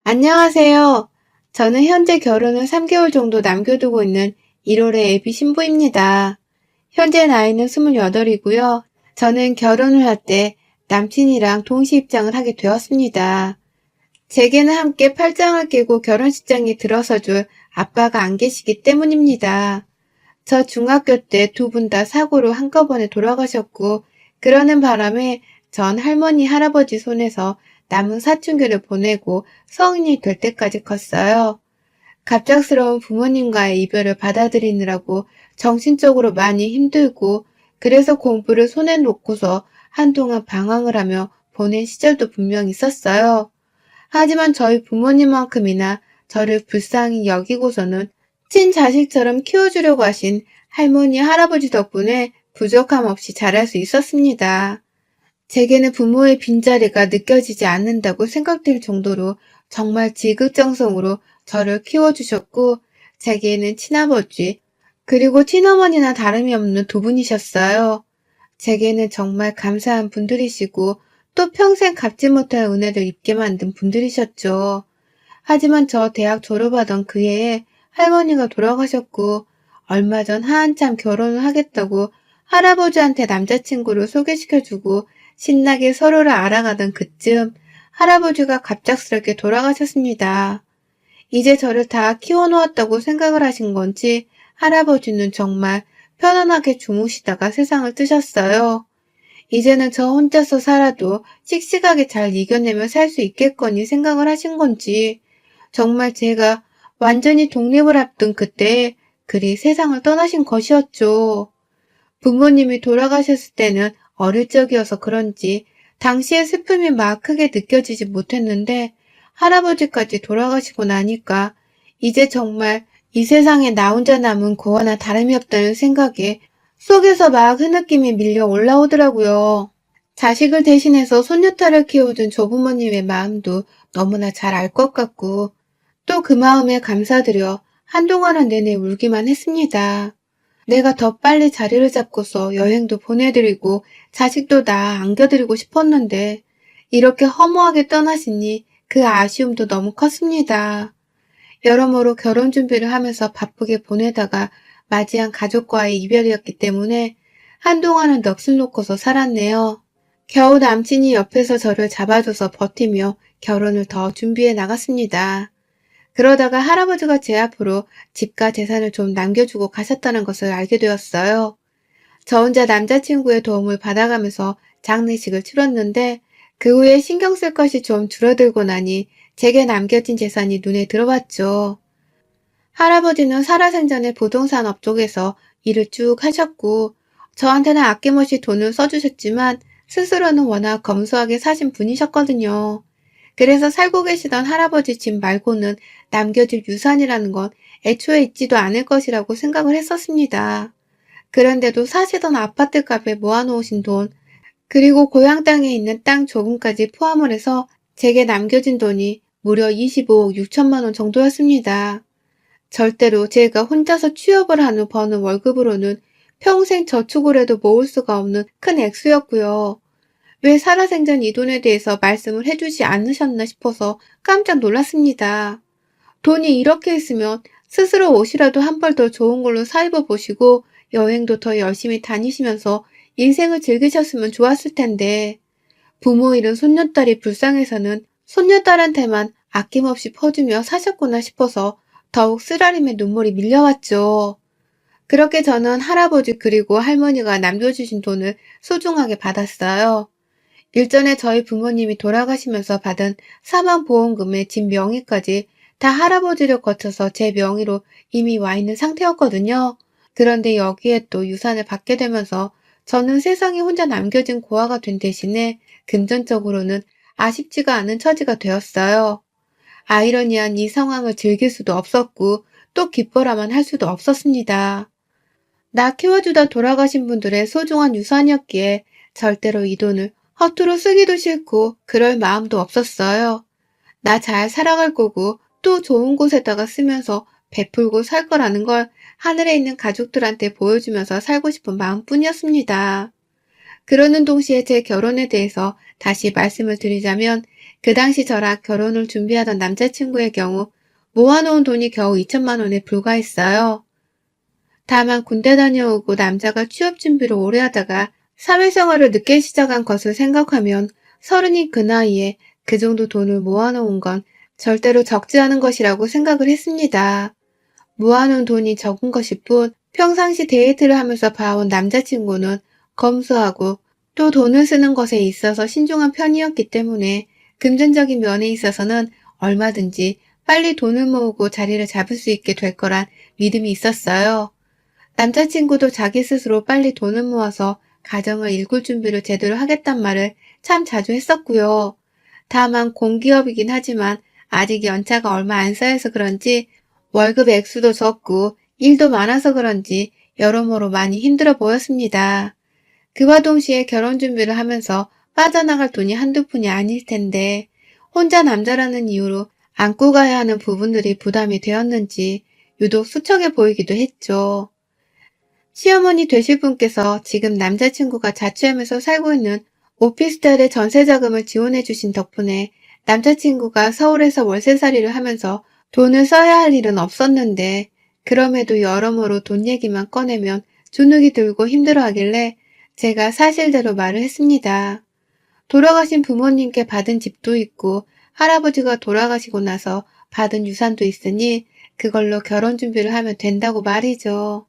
안녕하세요. 저는 현재 결혼을 3개월 정도 남겨두고 있는 1월의 예비 신부입니다. 현재 나이는 28이고요. 저는 결혼을 할 때 남친이랑 동시 입장을 하게 되었습니다. 제게는 함께 팔짱을 끼고 결혼식장에 들어서줄 아빠가 안 계시기 때문입니다. 저 중학교 때 두 분 다 사고로 한꺼번에 돌아가셨고, 그러는 바람에 전 할머니, 할아버지 손에서 남은 사춘기를 보내고 성인이 될 때까지 컸어요. 갑작스러운 부모님과의 이별을 받아들이느라고 정신적으로 많이 힘들고, 그래서 공부를 손에 놓고서 한동안 방황을 하며 보낸 시절도 분명 있었어요. 하지만 저희 부모님만큼이나 저를 불쌍히 여기고서는 친자식처럼 키워주려고 하신 할머니, 할아버지 덕분에 부족함 없이 자랄 수 있었습니다. 제게는 부모의 빈자리가 느껴지지 않는다고 생각될 정도로 정말 지극정성으로 저를 키워주셨고, 제게는 친아버지, 그리고 친어머니나 다름이 없는 두 분이셨어요. 제게는 정말 감사한 분들이시고, 또 평생 갚지 못할 은혜를 입게 만든 분들이셨죠. 하지만 저 대학 졸업하던 그 해에 할머니가 돌아가셨고, 얼마 전 한참 결혼을 하겠다고 할아버지한테 남자친구를 소개시켜주고 신나게 서로를 알아가던 그쯤 할아버지가 갑작스럽게 돌아가셨습니다. 이제 저를 다 키워놓았다고 생각을 하신 건지 할아버지는 정말 편안하게 주무시다가 세상을 뜨셨어요. 이제는 저 혼자서 살아도 씩씩하게 잘 이겨내며 살 수 있겠거니 생각을 하신 건지 정말 제가 완전히 독립을 앞둔 그때에 그리 세상을 떠나신 것이었죠. 부모님이 돌아가셨을 때는 어릴 적이어서 그런지 당시의 슬픔이 막 크게 느껴지지 못했는데 할아버지까지 돌아가시고 나니까 이제 정말 이 세상에 나 혼자 남은 고아나 다름이 없다는 생각에 속에서 막 흐느낌이 밀려 올라오더라고요. 자식을 대신해서 손녀딸을 키워준 조부모님의 마음도 너무나 잘 알 것 같고 또 그 마음에 감사드려 한동안은 내내 울기만 했습니다. 내가 더 빨리 자리를 잡고서 여행도 보내드리고 자식도 다 안겨드리고 싶었는데 이렇게 허무하게 떠나시니 그 아쉬움도 너무 컸습니다. 여러모로 결혼 준비를 하면서 바쁘게 보내다가 맞이한 가족과의 이별이었기 때문에 한동안은 넋을 놓고서 살았네요. 겨우 남친이 옆에서 저를 잡아줘서 버티며 결혼을 더 준비해 나갔습니다. 그러다가 할아버지가 제 앞으로 집과 재산을 좀 남겨주고 가셨다는 것을 알게 되었어요. 저 혼자 남자친구의 도움을 받아가면서 장례식을 치렀는데 그 후에 신경 쓸 것이 좀 줄어들고 나니 제게 남겨진 재산이 눈에 들어왔죠. 할아버지는 살아생전에 부동산 업쪽에서 일을 쭉 하셨고 저한테는 아낌없이 돈을 써주셨지만 스스로는 워낙 검소하게 사신 분이셨거든요. 그래서 살고 계시던 할아버지 집 말고는 남겨질 유산이라는 건 애초에 있지도 않을 것이라고 생각을 했었습니다. 그런데도 사시던 아파트 값에 모아놓으신 돈, 그리고 고향 땅에 있는 땅 조금까지 포함을 해서 제게 남겨진 돈이 무려 25억 6천만 원 정도였습니다. 절대로 제가 혼자서 취업을 한 후 버는 월급으로는 평생 저축을 해도 모을 수가 없는 큰 액수였고요. 왜 살아생전 이 돈에 대해서 말씀을 해주지 않으셨나 싶어서 깜짝 놀랐습니다. 돈이 이렇게 있으면 스스로 옷이라도 한 벌 더 좋은 걸로 사 입어보시고 여행도 더 열심히 다니시면서 인생을 즐기셨으면 좋았을 텐데 부모 잃은 손녀딸이 불쌍해서는 손녀딸한테만 아낌없이 퍼주며 사셨구나 싶어서 더욱 쓰라림의 눈물이 밀려왔죠. 그렇게 저는 할아버지 그리고 할머니가 남겨주신 돈을 소중하게 받았어요. 일전에 저희 부모님이 돌아가시면서 받은 사망보험금의 집 명의까지 다 할아버지를 거쳐서 제 명의로 이미 와 있는 상태였거든요. 그런데 여기에 또 유산을 받게 되면서 저는 세상에 혼자 남겨진 고아가 된 대신에 금전적으로는 아쉽지가 않은 처지가 되었어요. 아이러니한 이 상황을 즐길 수도 없었고 또 기뻐라만 할 수도 없었습니다. 나 키워주다 돌아가신 분들의 소중한 유산이었기에 절대로 이 돈을 허투루 쓰기도 싫고 그럴 마음도 없었어요. 나 잘 살아갈 거고 또 좋은 곳에다가 쓰면서 베풀고 살 거라는 걸 하늘에 있는 가족들한테 보여주면서 살고 싶은 마음뿐이었습니다. 그러는 동시에 제 결혼에 대해서 다시 말씀을 드리자면 그 당시 저랑 결혼을 준비하던 남자친구의 경우 모아놓은 돈이 겨우 2천만 원에 불과했어요. 다만 군대 다녀오고 남자가 취업 준비를 오래 하다가 사회생활을 늦게 시작한 것을 생각하면 서른이 그 나이에 그 정도 돈을 모아놓은 건 절대로 적지 않은 것이라고 생각을 했습니다. 모아놓은 돈이 적은 것일 뿐 평상시 데이트를 하면서 봐온 남자친구는 검소하고 또 돈을 쓰는 것에 있어서 신중한 편이었기 때문에 금전적인 면에 있어서는 얼마든지 빨리 돈을 모으고 자리를 잡을 수 있게 될 거란 믿음이 있었어요. 남자친구도 자기 스스로 빨리 돈을 모아서 가정을 일굴 준비를 제대로 하겠단 말을 참 자주 했었고요. 다만 공기업이긴 하지만 아직 연차가 얼마 안 쌓여서 그런지 월급 액수도 적고 일도 많아서 그런지 여러모로 많이 힘들어 보였습니다. 그와 동시에 결혼 준비를 하면서 빠져나갈 돈이 한두 푼이 아닐 텐데 혼자 남자라는 이유로 안고 가야 하는 부분들이 부담이 되었는지 유독 수척해 보이기도 했죠. 시어머니 되실 분께서 지금 남자친구가 자취하면서 살고 있는 오피스텔의 전세자금을 지원해 주신 덕분에 남자친구가 서울에서 월세살이를 하면서 돈을 써야 할 일은 없었는데 그럼에도 여러모로 돈 얘기만 꺼내면 주눅이 들고 힘들어하길래 제가 사실대로 말을 했습니다. 돌아가신 부모님께 받은 집도 있고 할아버지가 돌아가시고 나서 받은 유산도 있으니 그걸로 결혼 준비를 하면 된다고 말이죠.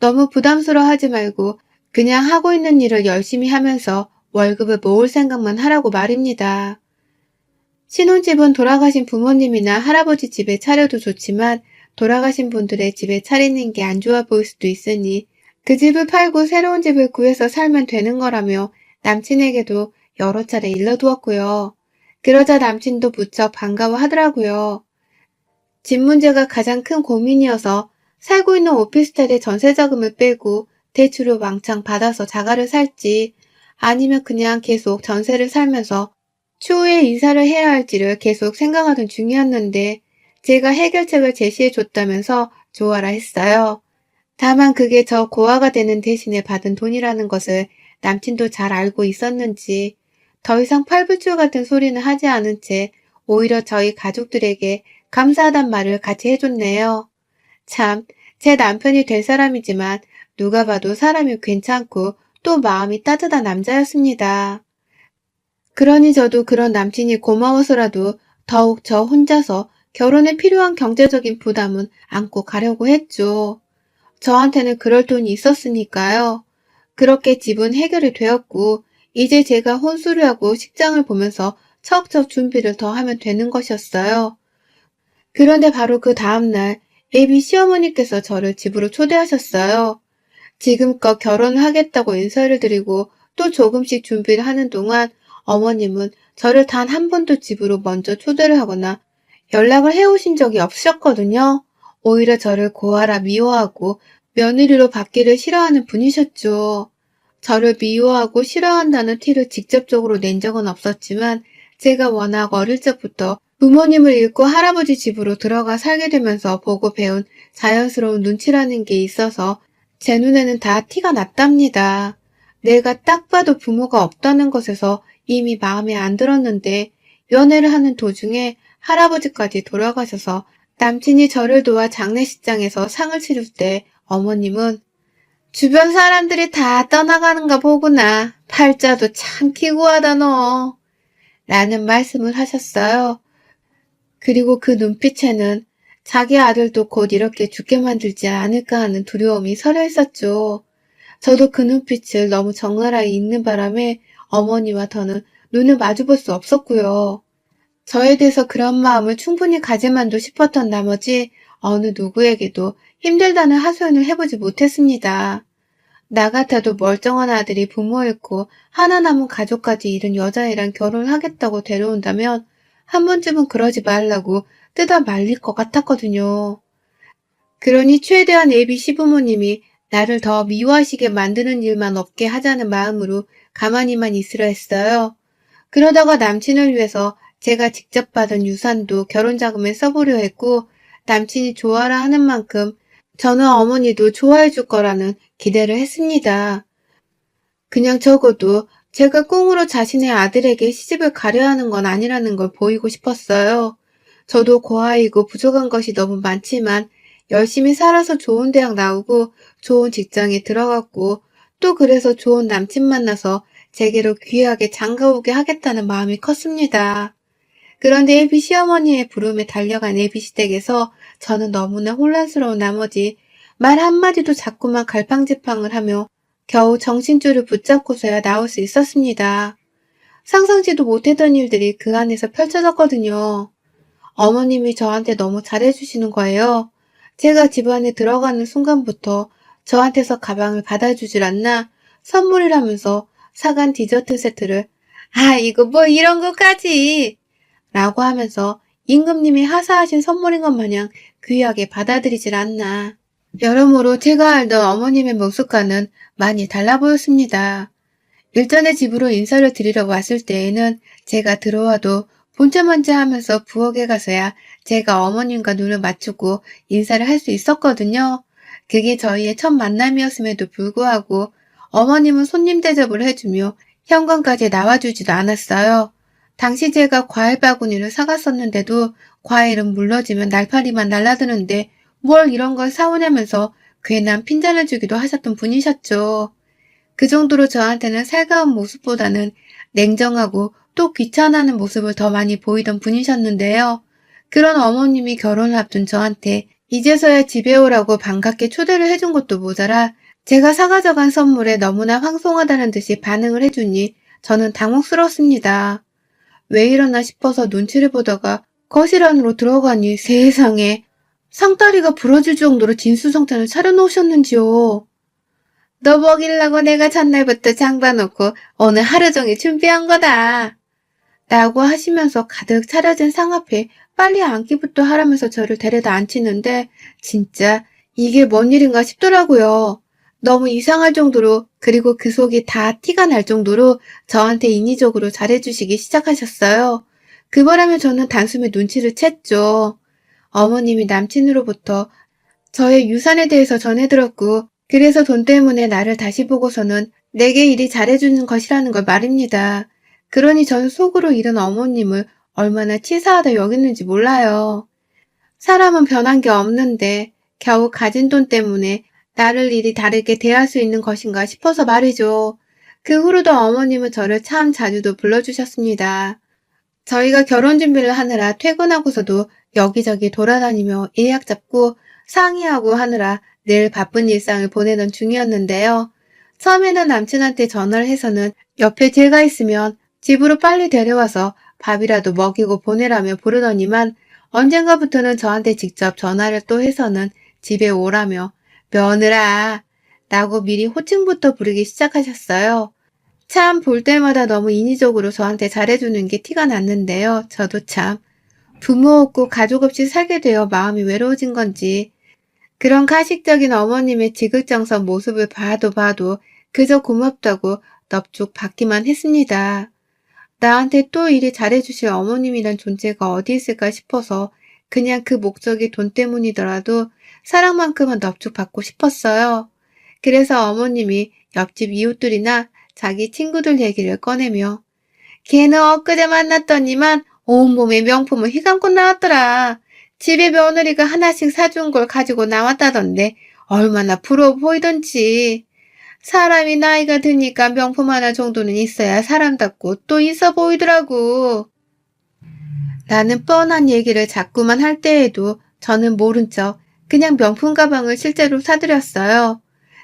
너무 부담스러워하지 말고 그냥 하고 있는 일을 열심히 하면서 월급을 모을 생각만 하라고 말입니다. 신혼집은 돌아가신 부모님이나 할아버지 집에 차려도 좋지만 돌아가신 분들의 집에 차리는 게 안 좋아 보일 수도 있으니 그 집을 팔고 새로운 집을 구해서 살면 되는 거라며 남친에게도 여러 차례 일러두었고요. 그러자 남친도 무척 반가워하더라고요. 집 문제가 가장 큰 고민이어서 살고 있는 오피스텔의 전세자금을 빼고 대출을 왕창 받아서 자가를 살지 아니면 그냥 계속 전세를 살면서 추후에 이사를 해야 할지를 계속 생각하던 중이었는데 제가 해결책을 제시해 줬다면서 좋아라 했어요. 다만 그게 저 고아가 되는 대신에 받은 돈이라는 것을 남친도 잘 알고 있었는지 더 이상 팔불출 같은 소리는 하지 않은 채 오히려 저희 가족들에게 감사하단 말을 같이 해줬네요. 참, 제 남편이 될 사람이지만 누가 봐도 사람이 괜찮고 또 마음이 따뜻한 남자였습니다. 그러니 저도 그런 남친이 고마워서라도 더욱 저 혼자서 결혼에 필요한 경제적인 부담은 안고 가려고 했죠. 저한테는 그럴 돈이 있었으니까요. 그렇게 집은 해결이 되었고 이제 제가 혼수를 하고 식장을 보면서 척척 준비를 더 하면 되는 것이었어요. 그런데 바로 그 다음날 예비 시어머니께서 저를 집으로 초대하셨어요. 지금껏 결혼을 하겠다고 인사를 드리고 또 조금씩 준비를 하는 동안 어머님은 저를 단 한 번도 집으로 먼저 초대를 하거나 연락을 해오신 적이 없으셨거든요. 오히려 저를 고아라 미워하고 며느리로 받기를 싫어하는 분이셨죠. 저를 미워하고 싫어한다는 티를 직접적으로 낸 적은 없었지만 제가 워낙 어릴 적부터 부모님을 잃고 할아버지 집으로 들어가 살게 되면서 보고 배운 자연스러운 눈치라는 게 있어서 제 눈에는 다 티가 났답니다. 내가 딱 봐도 부모가 없다는 것에서 이미 마음에 안 들었는데 연애를 하는 도중에 할아버지까지 돌아가셔서 남친이 저를 도와 장례식장에서 상을 치를 때 어머님은 주변 사람들이 다 떠나가는가 보구나. 팔자도 참 기구하다 너. 라는 말씀을 하셨어요. 그리고 그 눈빛에는 자기 아들도 곧 이렇게 죽게 만들지 않을까 하는 두려움이 서려 있었죠. 저도 그 눈빛을 너무 적나라히 읽는 바람에 어머니와 저는 눈을 마주볼 수 없었고요. 저에 대해서 그런 마음을 충분히 가질만도 싶었던 나머지 어느 누구에게도 힘들다는 하소연을 해보지 못했습니다. 나 같아도 멀쩡한 아들이 부모 잃고 하나 남은 가족까지 잃은 여자애랑 결혼을 하겠다고 데려온다면 한 번쯤은 그러지 말라고 뜯어 말릴 것 같았거든요. 그러니 최대한 예비 시부모님이 나를 더 미워하시게 만드는 일만 없게 하자는 마음으로 가만히만 있으려 했어요. 그러다가 남친을 위해서 제가 직접 받은 유산도 결혼자금에 써보려 했고 남친이 좋아라 하는 만큼 저는 어머니도 좋아해 줄 거라는 기대를 했습니다. 그냥 적어도 제가 꽁으로 자신의 아들에게 시집을 가려 하는 건 아니라는 걸 보이고 싶었어요. 저도 고아이고 부족한 것이 너무 많지만 열심히 살아서 좋은 대학 나오고 좋은 직장에 들어갔고 또 그래서 좋은 남친 만나서 제게로 귀하게 장가오게 하겠다는 마음이 컸습니다. 그런데 예비 시어머니의 부름에 달려간 예비 시댁에서 저는 너무나 혼란스러운 나머지 말 한마디도 자꾸만 갈팡질팡을 하며 겨우 정신줄을 붙잡고서야 나올 수 있었습니다. 상상지도 못했던 일들이 그 안에서 펼쳐졌거든요. 어머님이 저한테 너무 잘해주시는 거예요. 제가 집 안에 들어가는 순간부터 저한테서 가방을 받아주질 않나 선물이라면서 사간 디저트 세트를 아, 이거 뭐 이런 것까지 라고 하면서 임금님이 하사하신 선물인 것 마냥 귀하게 받아들이질 않나. 여러모로 제가 알던 어머님의 모습과는 많이 달라 보였습니다. 일전에 집으로 인사를 드리러 왔을 때에는 제가 들어와도 본체먼지 하면서 부엌에 가서야 제가 어머님과 눈을 맞추고 인사를 할 수 있었거든요. 그게 저희의 첫 만남이었음에도 불구하고 어머님은 손님 대접을 해주며 현관까지 나와주지도 않았어요. 당시 제가 과일 바구니를 사갔었는데도 과일은 물러지면 날파리만 날라드는데 뭘 이런 걸 사오냐면서 괜한 핀잔을 주기도 하셨던 분이셨죠. 그 정도로 저한테는 살가운 모습보다는 냉정하고 또 귀찮아하는 모습을 더 많이 보이던 분이셨는데요. 그런 어머님이 결혼을 앞둔 저한테 이제서야 집에 오라고 반갑게 초대를 해준 것도 모자라 제가 사가져간 선물에 너무나 황송하다는 듯이 반응을 해주니 저는 당혹스러웠습니다. 왜 이러나 싶어서 눈치를 보다가 거실 안으로 들어가니 세상에 상다리가 부러질 정도로 진수성찬을 차려놓으셨는지요. 너 먹이려고 내가 전날부터 장 봐놓고 오늘 하루 종일 준비한 거다. 라고 하시면서 가득 차려진 상 앞에 빨리 앉기부터 하라면서 저를 데려다 앉히는데 진짜 이게 뭔 일인가 싶더라고요. 너무 이상할 정도로 그리고 그 속이 다 티가 날 정도로 저한테 인위적으로 잘해주시기 시작하셨어요. 그 바람에 저는 단숨에 눈치를 챘죠. 어머님이 남친으로부터 저의 유산에 대해서 전해들었고 그래서 돈 때문에 나를 다시 보고서는 내게 이리 잘해주는 것이라는 걸 말입니다. 그러니 저는 속으로 이런 어머님을 얼마나 치사하다 여겼는지 몰라요. 사람은 변한 게 없는데 겨우 가진 돈 때문에 나를 이리 다르게 대할 수 있는 것인가 싶어서 말이죠. 그 후로도 어머님은 저를 참 자주도 불러주셨습니다. 저희가 결혼 준비를 하느라 퇴근하고서도 여기저기 돌아다니며 예약 잡고 상의하고 하느라 늘 바쁜 일상을 보내던 중이었는데요. 처음에는 남친한테 전화를 해서는 옆에 제가 있으면 집으로 빨리 데려와서 밥이라도 먹이고 보내라며 부르더니만 언젠가부터는 저한테 직접 전화를 또 해서는 집에 오라며 며느라 라고 미리 호칭부터 부르기 시작하셨어요. 참 볼 때마다 너무 인위적으로 저한테 잘해주는 게 티가 났는데요. 저도 참 부모 없고 가족 없이 살게 되어 마음이 외로워진 건지 그런 가식적인 어머님의 지극정성 모습을 봐도 그저 고맙다고 넙죽 받기만 했습니다. 나한테 또 이리 잘해주실 어머님이란 존재가 어디 있을까 싶어서 그냥 그 목적이 돈 때문이더라도 사랑만큼은 넙죽 받고 싶었어요. 그래서 어머님이 옆집 이웃들이나 자기 친구들 얘기를 꺼내며 걔는 엊그제 만났더니만 온몸에 명품을 휘감고 나왔더라. 집에 며느리가 하나씩 사준 걸 가지고 나왔다던데 얼마나 부러워 보이던지. 사람이 나이가 드니까 명품 하나 정도는 있어야 사람답고 또 있어 보이더라고. 라는 뻔한 얘기를 자꾸만 할 때에도 저는 모른 척 그냥 명품 가방을 실제로 사드렸어요.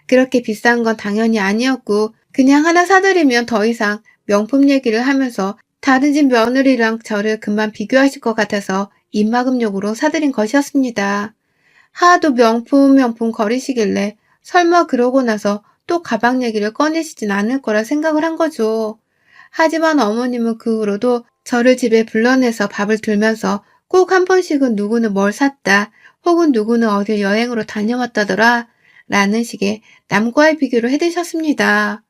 그렇게 비싼 건 당연히 아니었고 그냥 하나 사드리면 더 이상 명품 얘기를 하면서 다른 집 며느리랑 저를 금방 비교하실 것 같아서 입막음용으로 사드린 것이었습니다. 하도 명품 거리시길래 설마 그러고 나서 또 가방 얘기를 꺼내시진 않을 거라 생각을 한 거죠. 하지만 어머님은 그 후로도 저를 집에 불러내서 밥을 들면서 꼭 한 번씩은 누구는 뭘 샀다 혹은 누구는 어딜 여행으로 다녀왔다더라 라는 식의 남과의 비교를 해드셨습니다.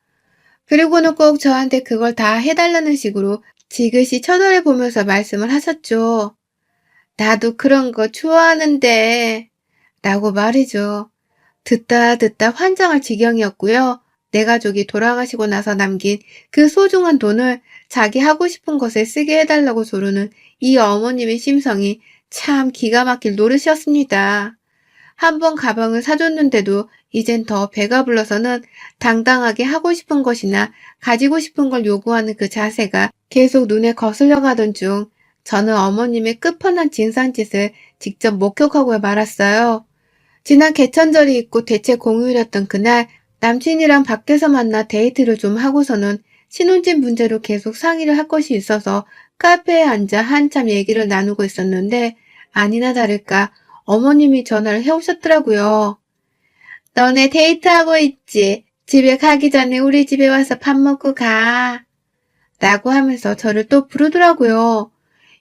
그리고는 꼭 저한테 그걸 다 해달라는 식으로 지그시 쳐다보면서 말씀을 하셨죠. 나도 그런 거 좋아하는데 라고 말이죠. 듣다 환장할 지경이었고요. 내 가족이 돌아가시고 나서 남긴 그 소중한 돈을 자기 하고 싶은 것에 쓰게 해달라고 조르는 이 어머님의 심성이 참 기가 막힐 노릇이었습니다. 한 번 가방을 사줬는데도 이젠 더 배가 불러서는 당당하게 하고 싶은 것이나 가지고 싶은 걸 요구하는 그 자세가 계속 눈에 거슬려 가던 중 저는 어머님의 끝판왕 진상짓을 직접 목격하고 말았어요. 지난 개천절이 있고 대체 공휴일이었던 그날 남친이랑 밖에서 만나 데이트를 좀 하고서는 신혼집 문제로 계속 상의를 할 것이 있어서 카페에 앉아 한참 얘기를 나누고 있었는데 아니나 다를까 어머님이 전화를 해오셨더라고요. 너네 데이트하고 있지? 집에 가기 전에 우리 집에 와서 밥 먹고 가. 라고 하면서 저를 또 부르더라고요.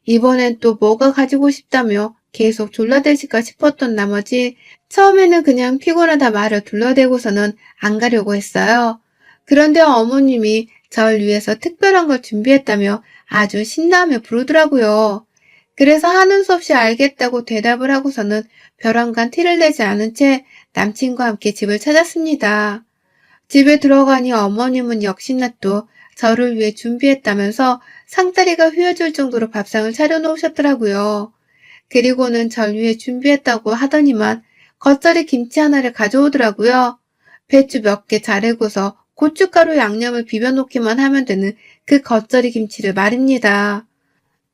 이번엔 또 뭐가 가지고 싶다며 계속 졸라대실까 싶었던 나머지 처음에는 그냥 피곤하다 말을 둘러대고서는 안 가려고 했어요. 그런데 어머님이 절 위해서 특별한 걸 준비했다며 아주 신나며 부르더라고요. 그래서 하는 수 없이 알겠다고 대답을 하고서는 벼랑간 티를 내지 않은 채 남친과 함께 집을 찾았습니다. 집에 들어가니 어머님은 역시나 또 저를 위해 준비했다면서 상다리가 휘어질 정도로 밥상을 차려놓으셨더라고요. 그리고는 절 위해 준비했다고 하더니만 겉절이 김치 하나를 가져오더라고요. 배추 몇 개 자르고서 고춧가루 양념을 비벼놓기만 하면 되는 그 겉절이 김치를 말입니다.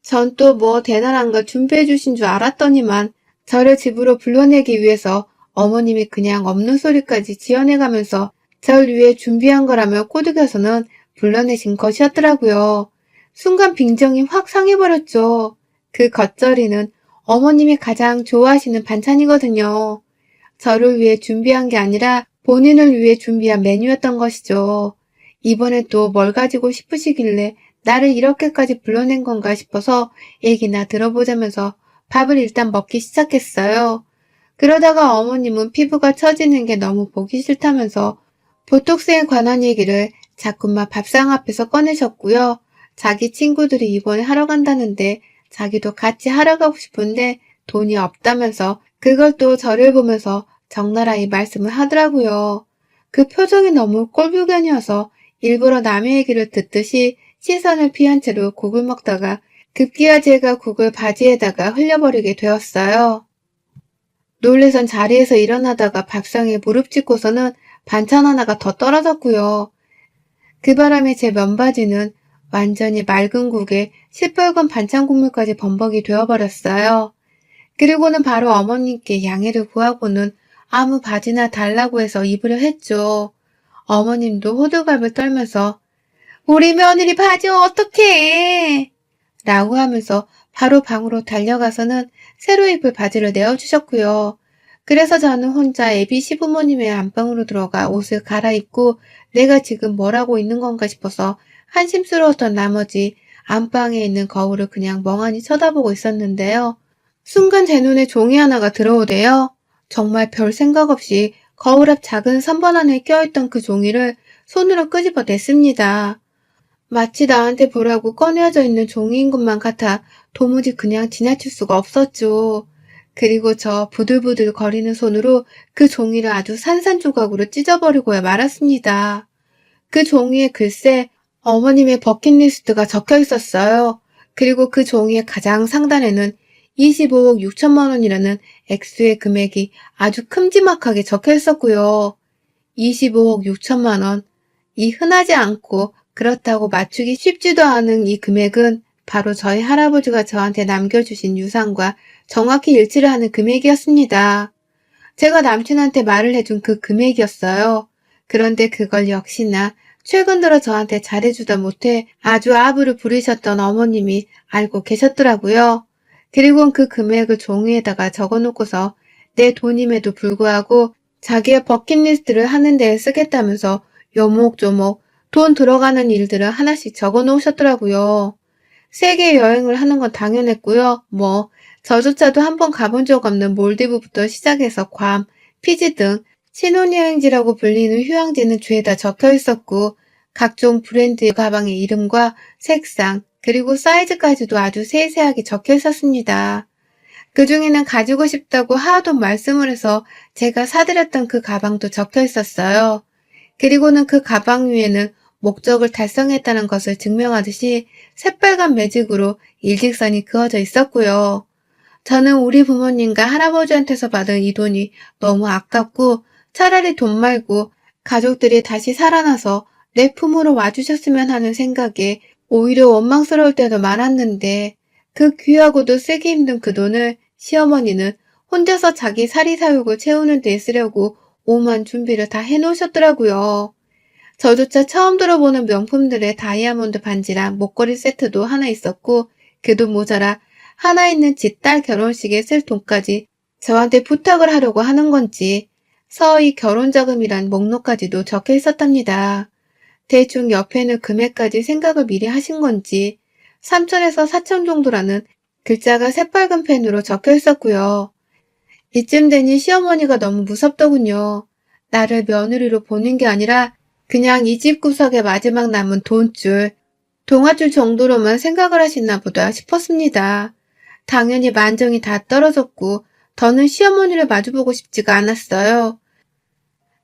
전 또 뭐 대단한 걸 준비해 주신 줄 알았더니만 저를 집으로 불러내기 위해서 어머님이 그냥 없는 소리까지 지어내가면서 절 위해 준비한 거라며 꼬드겨서는 불러내신 것이었더라고요. 순간 빈정이 확 상해버렸죠. 그 겉절이는 어머님이 가장 좋아하시는 반찬이거든요. 저를 위해 준비한 게 아니라 본인을 위해 준비한 메뉴였던 것이죠. 이번에 또 뭘 가지고 싶으시길래 나를 이렇게까지 불러낸 건가 싶어서 얘기나 들어보자면서 밥을 일단 먹기 시작했어요. 그러다가 어머님은 피부가 처지는 게 너무 보기 싫다면서 보톡스에 관한 얘기를 자꾸만 밥상 앞에서 꺼내셨고요. 자기 친구들이 이번에 하러 간다는데 자기도 같이 하러 가고 싶은데 돈이 없다면서 그걸 또 저를 보면서 적나라히 말씀을 하더라고요. 그 표정이 너무 꼴불견이어서 일부러 남의 얘기를 듣듯이 시선을 피한 채로 국을 먹다가 급기야 제가 국을 바지에다가 흘려버리게 되었어요. 놀래선 자리에서 일어나다가 밥상에 무릎 짚고서는 반찬 하나가 더 떨어졌고요. 그 바람에 제 면바지는 완전히 맑은 국에 시뻘건 반찬 국물까지 범벅이 되어버렸어요. 그리고는 바로 어머님께 양해를 구하고는 아무 바지나 달라고 해서 입으려 했죠. 어머님도 호들갑을 떨면서 우리 며느리 바지 어떡해! 라고 하면서 바로 방으로 달려가서는 새로 입을 바지를 내어주셨고요. 그래서 저는 혼자 애비 시부모님의 안방으로 들어가 옷을 갈아입고 내가 지금 뭘 하고 있는 건가 싶어서 한심스러웠던 나머지 안방에 있는 거울을 그냥 멍하니 쳐다보고 있었는데요. 순간 제 눈에 종이 하나가 들어오대요. 정말 별 생각 없이 거울 앞 작은 선반 안에 껴있던 그 종이를 손으로 끄집어 냈습니다. 마치 나한테 보라고 꺼내어져 있는 종이인 것만 같아 도무지 그냥 지나칠 수가 없었죠. 그리고 저 부들부들 거리는 손으로 그 종이를 아주 산산조각으로 찢어버리고야 말았습니다. 그 종이에 글쎄 어머님의 버킷리스트가 적혀 있었어요. 그리고 그 종이의 가장 상단에는 25억 6천만 원이라는 액수의 금액이 아주 큼지막하게 적혀 있었고요. 25억 6천만 원. 이 흔하지 않고 그렇다고 맞추기 쉽지도 않은 이 금액은 바로 저희 할아버지가 저한테 남겨주신 유산과 정확히 일치를 하는 금액이었습니다. 제가 남친한테 말을 해준 그 금액이었어요. 그런데 그걸 역시나 최근 들어 저한테 잘해주다 못해 아주 아부를 부리셨던 어머님이 알고 계셨더라고요. 그리고 그 금액을 종이에다가 적어놓고서 내 돈임에도 불구하고 자기의 버킷리스트를 하는 데에 쓰겠다면서 요목조목 돈 들어가는 일들을 하나씩 적어 놓으셨더라고요. 세계 여행을 하는 건 당연했고요. 저조차도 한번 가본 적 없는 몰디브부터 시작해서 괌, 피지 등 신혼여행지라고 불리는 휴양지는 죄다 적혀 있었고 각종 브랜드 가방의 이름과 색상 그리고 사이즈까지도 아주 세세하게 적혀 있었습니다. 그 중에는 가지고 싶다고 하도 말씀을 해서 제가 사드렸던 그 가방도 적혀 있었어요. 그리고는 그 가방 위에는 목적을 달성했다는 것을 증명하듯이 새빨간 매직으로 일직선이 그어져 있었고요. 저는 우리 부모님과 할아버지한테서 받은 이 돈이 너무 아깝고 차라리 돈 말고 가족들이 다시 살아나서 내 품으로 와주셨으면 하는 생각에 오히려 원망스러울 때도 많았는데 그 귀하고도 쓰기 힘든 그 돈을 시어머니는 혼자서 자기 사리사욕을 채우는 데 쓰려고 오만 준비를 다 해놓으셨더라고요. 저조차 처음 들어보는 명품들의 다이아몬드 반지랑 목걸이 세트도 하나 있었고 그 돈 모자라 하나 있는 지 딸 결혼식에 쓸 돈까지 저한테 부탁을 하려고 하는 건지 서희 결혼자금이란 목록까지도 적혀 있었답니다. 대충 옆에는 금액까지 생각을 미리 하신 건지 3천에서 4천 정도라는 글자가 새빨간 펜으로 적혀 있었고요. 이쯤 되니 시어머니가 너무 무섭더군요. 나를 며느리로 보는 게 아니라 그냥 이 집 구석에 마지막 남은 돈줄, 동아줄 정도로만 생각을 하시나 보다 싶었습니다. 당연히 만정이 다 떨어졌고 더는 시어머니를 마주보고 싶지가 않았어요.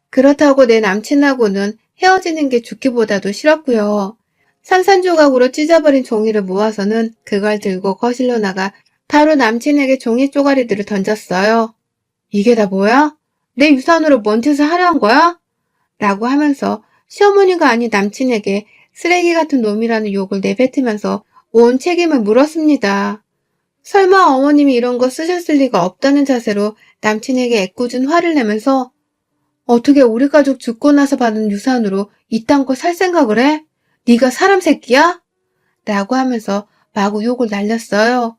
그렇다고 내 남친하고는 헤어지는 게 죽기보다도 싫었고요. 산산조각으로 찢어버린 종이를 모아서는 그걸 들고 거실로 나가 바로 남친에게 종이 쪼가리들을 던졌어요. 이게 다 뭐야? 내 유산으로 뭔 짓을 하려 한 거야? 라고 하면서 시어머니가 아닌 남친에게 쓰레기 같은 놈이라는 욕을 내뱉으면서 온 책임을 물었습니다. 설마 어머님이 이런 거 쓰셨을 리가 없다는 자세로 남친에게 애꿎은 화를 내면서 어떻게 우리 가족 죽고 나서 받은 유산으로 이딴 거 살 생각을 해? 네가 사람 새끼야? 라고 하면서 마구 욕을 날렸어요.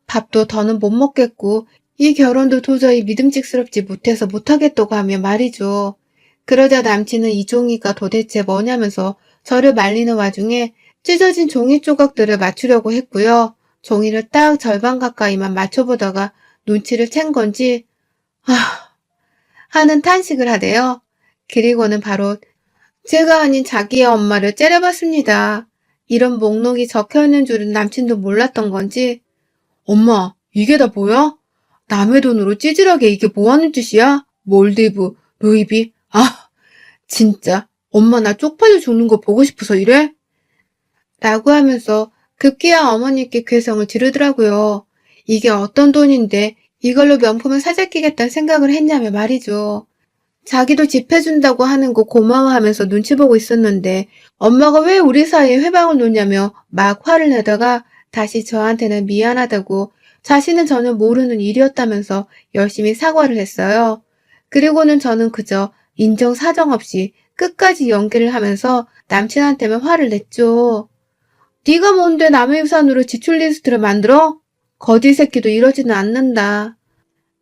밥도 더는 못 먹겠고 이 결혼도 도저히 믿음직스럽지 못해서 못하겠다고 하며 말이죠. 그러자 남친은 이 종이가 도대체 뭐냐면서 저를 말리는 와중에 찢어진 종이 조각들을 맞추려고 했고요. 종이를 딱 절반 가까이만 맞춰보다가 눈치를 챈 건지 하는 탄식을 하대요. 그리고는 바로 제가 아닌 자기의 엄마를 째려봤습니다. 이런 목록이 적혀있는 줄은 남친도 몰랐던 건지 엄마, 이게 다 뭐야? 남의 돈으로 찌질하게 이게 뭐 하는 짓이야? 몰디브, 루이비, 진짜 엄마 나 쪽팔려 죽는 거 보고 싶어서 이래? 라고 하면서 급기야 어머니께 괴성을 지르더라고요. 이게 어떤 돈인데 이걸로 명품을 사재끼겠다는 생각을 했냐며 말이죠. 자기도 집 해준다고 하는 거 고마워하면서 눈치 보고 있었는데 엄마가 왜 우리 사이에 회방을 놓냐며 막 화를 내다가 다시 저한테는 미안하다고 자신은 전혀 모르는 일이었다면서 열심히 사과를 했어요. 그리고는 저는 그저 인정사정 없이 끝까지 연기를 하면서 남친한테만 화를 냈죠. 네가 뭔데 남의 유산으로 지출 리스트를 만들어? 거지 새끼도 이러지는 않는다.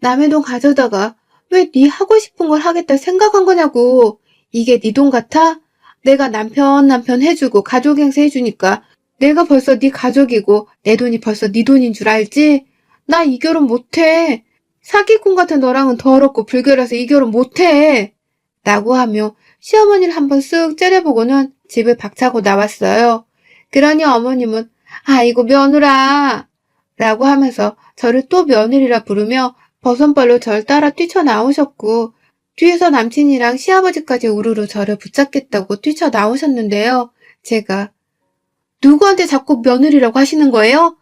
남의 돈 가져다가 왜 네 하고 싶은 걸 하겠다 생각한 거냐고. 이게 네 돈 같아? 내가 남편 해주고 가족 행세 해주니까 내가 벌써 네 가족이고 내 돈이 벌써 네 돈인 줄 알지? 나 이 결혼 못해. 사기꾼 같은 너랑은 더럽고 불결해서 이 결혼 못해. 라고 하며 시어머니를 한번 쓱 째려보고는 집을 박차고 나왔어요. 그러니 어머님은 아이고 며느라 라고 하면서 저를 또 며느리라 부르며 버선발로 절 따라 뛰쳐나오셨고 뒤에서 남친이랑 시아버지까지 우르르 저를 붙잡겠다고 뛰쳐나오셨는데요. 제가 누구한테 자꾸 며느리라고 하시는 거예요?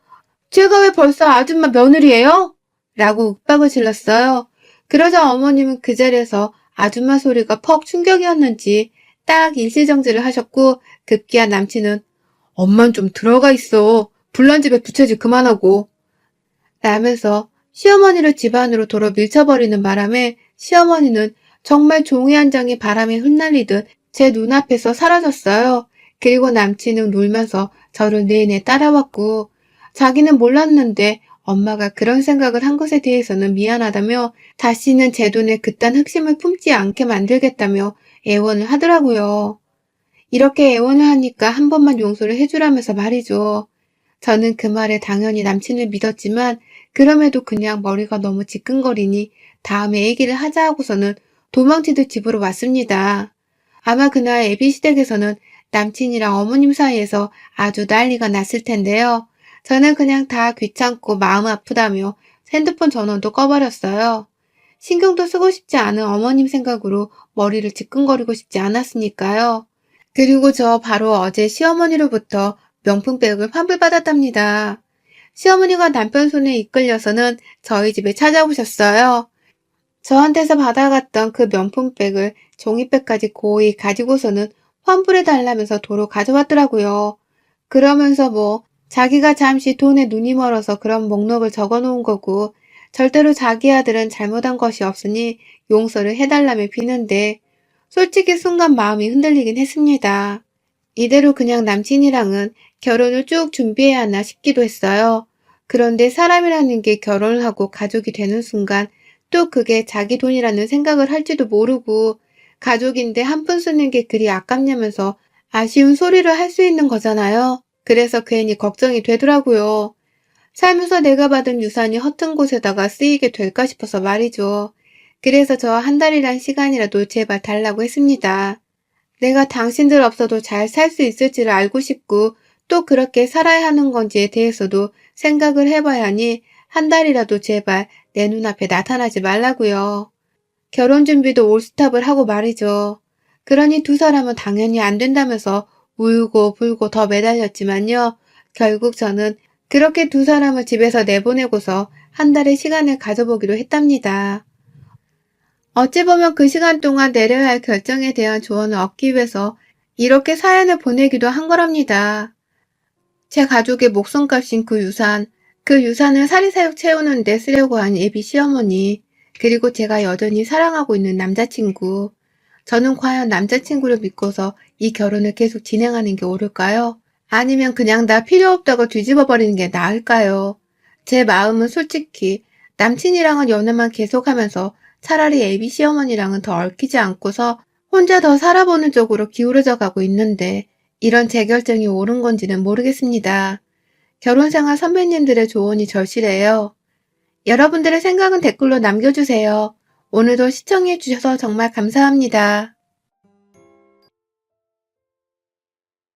제가 왜 벌써 아줌마 며느리예요? 라고 윽박을 질렀어요. 그러자 어머님은 그 자리에서 아줌마 소리가 퍽 충격이었는지 딱 일시정지를 하셨고 급기야 남친은 엄만 좀 들어가 있어. 불난 집에 부채질 그만하고. 라면서 시어머니를 집 안으로 도로 밀쳐버리는 바람에 시어머니는 정말 종이 한 장이 바람에 흩날리듯 제 눈앞에서 사라졌어요. 그리고 남친은 놀면서 저를 내내 따라왔고 자기는 몰랐는데 엄마가 그런 생각을 한 것에 대해서는 미안하다며 다시는 제 돈에 그딴 흑심을 품지 않게 만들겠다며 애원을 하더라고요. 이렇게 애원을 하니까 한 번만 용서를 해주라면서 말이죠. 저는 그 말에 당연히 남친을 믿었지만 그럼에도 그냥 머리가 너무 지끈거리니 다음에 얘기를 하자 하고서는 도망치듯 집으로 왔습니다. 아마 그날 애비시댁에서는 남친이랑 어머님 사이에서 아주 난리가 났을 텐데요. 저는 그냥 다 귀찮고 마음 아프다며 핸드폰 전원도 꺼버렸어요. 신경도 쓰고 싶지 않은 어머님 생각으로 머리를 지끈거리고 싶지 않았으니까요. 그리고 저 바로 어제 시어머니로부터 명품백을 환불받았답니다. 시어머니가 남편 손에 이끌려서는 저희 집에 찾아오셨어요. 저한테서 받아갔던 그 명품백을 종이백까지 고이 가지고서는 환불해달라면서 도로 가져왔더라고요. 그러면서 자기가 잠시 돈에 눈이 멀어서 그런 목록을 적어 놓은 거고 절대로 자기 아들은 잘못한 것이 없으니 용서를 해달라며 비는데 솔직히 순간 마음이 흔들리긴 했습니다. 이대로 그냥 남친이랑은 결혼을 쭉 준비해야 하나 싶기도 했어요. 그런데 사람이라는 게 결혼을 하고 가족이 되는 순간 또 그게 자기 돈이라는 생각을 할지도 모르고 가족인데 한 푼 쓰는 게 그리 아깝냐면서 아쉬운 소리를 할 수 있는 거잖아요. 그래서 괜히 걱정이 되더라고요. 살면서 내가 받은 유산이 허튼 곳에다가 쓰이게 될까 싶어서 말이죠. 그래서 저 한 달이란 시간이라도 제발 달라고 했습니다. 내가 당신들 없어도 잘 살 수 있을지를 알고 싶고 또 그렇게 살아야 하는 건지에 대해서도 생각을 해봐야 하니 한 달이라도 제발 내 눈앞에 나타나지 말라고요. 결혼 준비도 올스탑을 하고 말이죠. 그러니 두 사람은 당연히 안 된다면서 울고 불고 더 매달렸지만요. 결국 저는 그렇게 두 사람을 집에서 내보내고서 한 달의 시간을 가져보기로 했답니다. 어찌 보면 그 시간 동안 내려야 할 결정에 대한 조언을 얻기 위해서 이렇게 사연을 보내기도 한 거랍니다. 제 가족의 목숨값인 그 유산을 사리사욕 채우는 데 쓰려고 한 예비 시어머니, 그리고 제가 여전히 사랑하고 있는 남자친구. 저는 과연 남자친구를 믿고서 이 결혼을 계속 진행하는 게 옳을까요? 아니면 그냥 나 필요 없다고 뒤집어버리는 게 나을까요? 제 마음은 솔직히 남친이랑은 연애만 계속하면서 차라리 예비 시어머니랑은 더 얽히지 않고서 혼자 더 살아보는 쪽으로 기울어져 가고 있는데 이런 제 결정이 옳은 건지는 모르겠습니다. 결혼생활 선배님들의 조언이 절실해요. 여러분들의 생각은 댓글로 남겨주세요. 오늘도 시청해주셔서 정말 감사합니다.